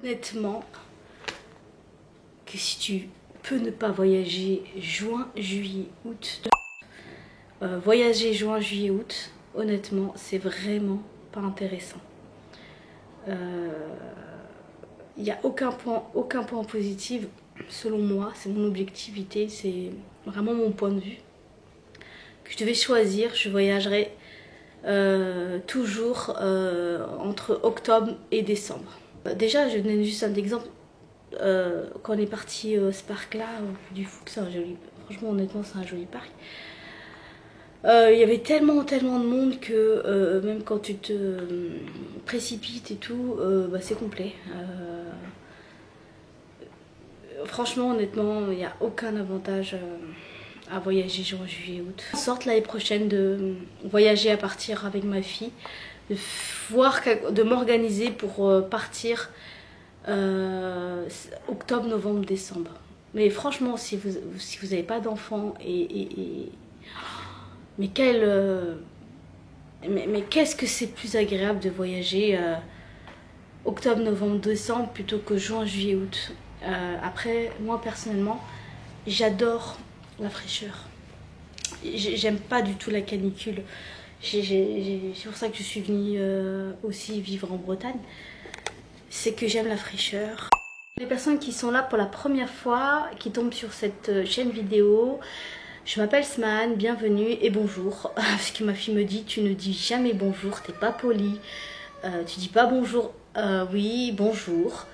Honnêtement, que si tu peux ne pas voyager juin, juillet, août, voyager juin, juillet, août, honnêtement, c'est vraiment pas intéressant. Il n'y a aucun point positif, selon moi, c'est mon objectivité, c'est vraiment mon point de vue. Que je devais choisir, je voyagerais toujours entre octobre et décembre. Déjà, je donne juste un exemple. Quand on est parti ce parc là du Fouque, c'est un joli, franchement honnêtement c'est un joli parc. Il y avait tellement de monde que même quand tu te précipites et tout, c'est complet. Franchement honnêtement il n'y a aucun avantage à voyager juin, juillet, août. En sorte l'année prochaine de voyager à partir avec ma fille, de m'organiser pour partir octobre, novembre, décembre. Mais franchement, si vous n'avez pas d'enfants mais qu'est-ce que c'est plus agréable de voyager octobre, novembre, décembre plutôt que juin, juillet, août. Après, moi personnellement, j'adore la fraîcheur. J'aime pas du tout la canicule. C'est pour ça que je suis venue aussi vivre en Bretagne. C'est que j'aime la fraîcheur. Les personnes qui sont là pour la première fois, qui tombent sur cette chaîne vidéo, je m'appelle Smahan, bienvenue et bonjour. Parce que ma fille me dit, tu ne dis jamais bonjour, t'es pas poli. Tu dis pas bonjour, oui, bonjour.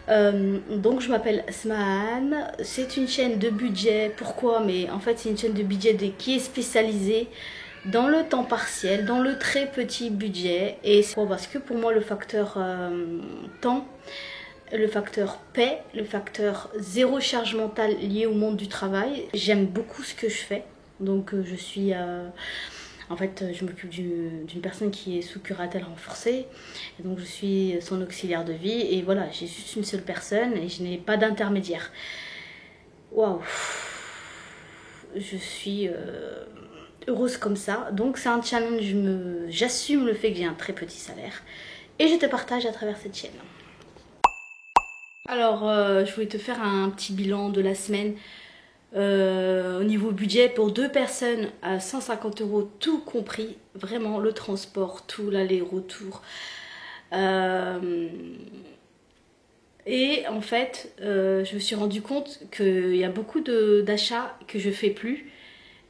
Donc je m'appelle Smahan, c'est une chaîne de budget. Pourquoi? Mais en fait c'est une chaîne de budget qui est spécialisée dans le temps partiel, dans le très petit budget. Et c'est parce que pour moi le facteur temps, le facteur paix, le facteur zéro charge mentale lié au monde du travail, j'aime beaucoup ce que je fais. Donc je suis en fait je m'occupe d'une personne qui est sous curatelle renforcée, et donc je suis son auxiliaire de vie, et voilà, j'ai juste une seule personne et je n'ai pas d'intermédiaire. Waouh, je suis heureuse comme ça. Donc c'est un challenge, j'assume le fait que j'ai un très petit salaire et je te partage à travers cette chaîne. Alors je voulais te faire un petit bilan de la semaine au niveau budget pour 2 personnes à 150 €, tout compris, vraiment le transport, tout l'aller-retour. Et en fait je me suis rendu compte qu'il y a beaucoup d'achats que je fais plus,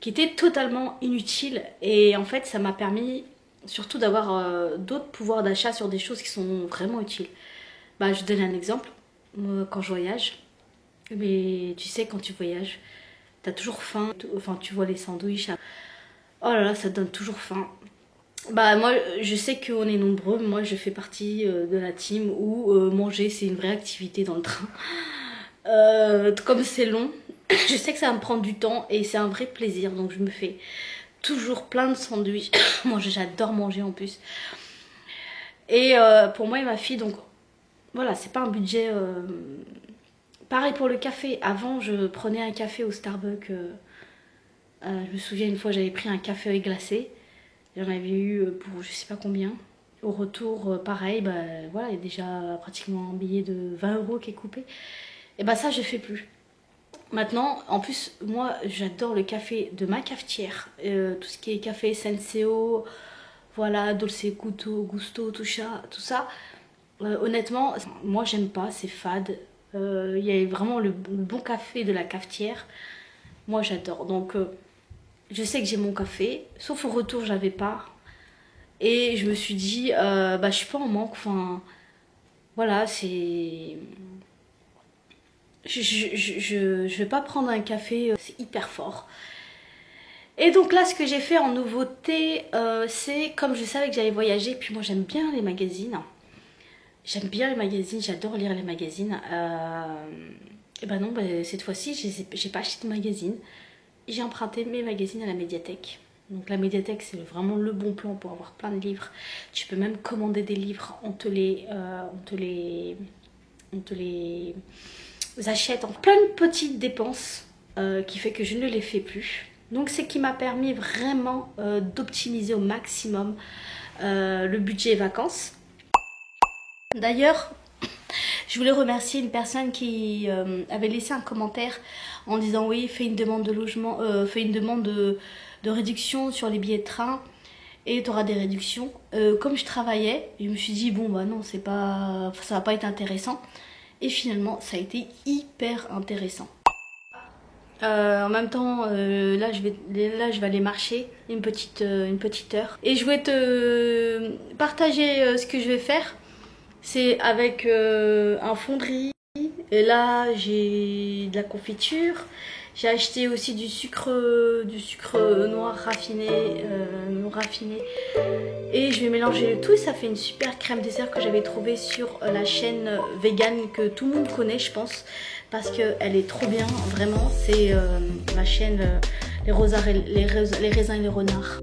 qui était totalement inutile, et en fait ça m'a permis surtout d'avoir d'autres pouvoirs d'achat sur des choses qui sont vraiment utiles. Je donne un exemple. Moi, quand je voyage, mais tu sais, quand tu voyages, t'as toujours faim, enfin tu vois les sandwichs, oh là là, ça donne toujours faim. Moi je sais qu'on est nombreux, moi je fais partie de la team où manger c'est une vraie activité dans le train. Comme c'est long, je sais que ça va me prendre du temps et c'est un vrai plaisir, donc je me fais toujours plein de sandwichs. Moi j'adore manger en plus. Et pour moi et ma fille, donc voilà, c'est pas un budget. Pareil pour le café. Avant je prenais un café au Starbucks. Je me souviens une fois j'avais pris un café glacé. J'en avais eu pour je sais pas combien. Au retour, pareil, voilà, il y a déjà pratiquement un billet de 20 € qui est coupé. Et ça je fais plus. Maintenant, en plus, moi j'adore le café de ma cafetière. Tout ce qui est café Senseo, voilà, Dolce Gusto, tout ça. Honnêtement, moi j'aime pas, c'est fade. Il y a vraiment le bon café de la cafetière. Moi j'adore. Donc je sais que j'ai mon café, sauf au retour j'avais pas. Et je me suis dit, je suis pas en manque. Enfin, voilà, c'est... Je vais pas prendre un café, c'est hyper fort. Et donc là, ce que j'ai fait en nouveauté, c'est comme je savais que j'allais voyager, puis moi j'aime bien les magazines. J'aime bien les magazines, j'adore lire les magazines. Et non, cette fois-ci, j'ai pas acheté de magazine. J'ai emprunté mes magazines à la médiathèque. Donc la médiathèque, c'est vraiment le bon plan pour avoir plein de livres. Tu peux même commander des livres, on te les achète en plein de petites dépenses qui fait que je ne les fais plus. Donc c'est qui m'a permis vraiment d'optimiser au maximum le budget vacances. D'ailleurs, Je voulais remercier une personne qui avait laissé un commentaire en disant oui, fais une demande de logement, fais une demande de réduction sur les billets de train et tu auras des réductions. Comme je travaillais, je me suis dit bon bah non, c'est pas, ça va pas être intéressant. Et finalement, ça a été hyper intéressant. En même temps, là je vais aller marcher une petite heure. Et je voulais te partager ce que je vais faire. C'est avec un fond de riz. Et là, j'ai de la confiture. J'ai acheté aussi du sucre noir raffiné, non raffiné. Et je vais mélanger le tout. Ça fait une super crème dessert que j'avais trouvée sur la chaîne vegan que tout le monde connaît, je pense. Parce qu'elle est trop bien, vraiment. C'est la chaîne les raisins et les renards.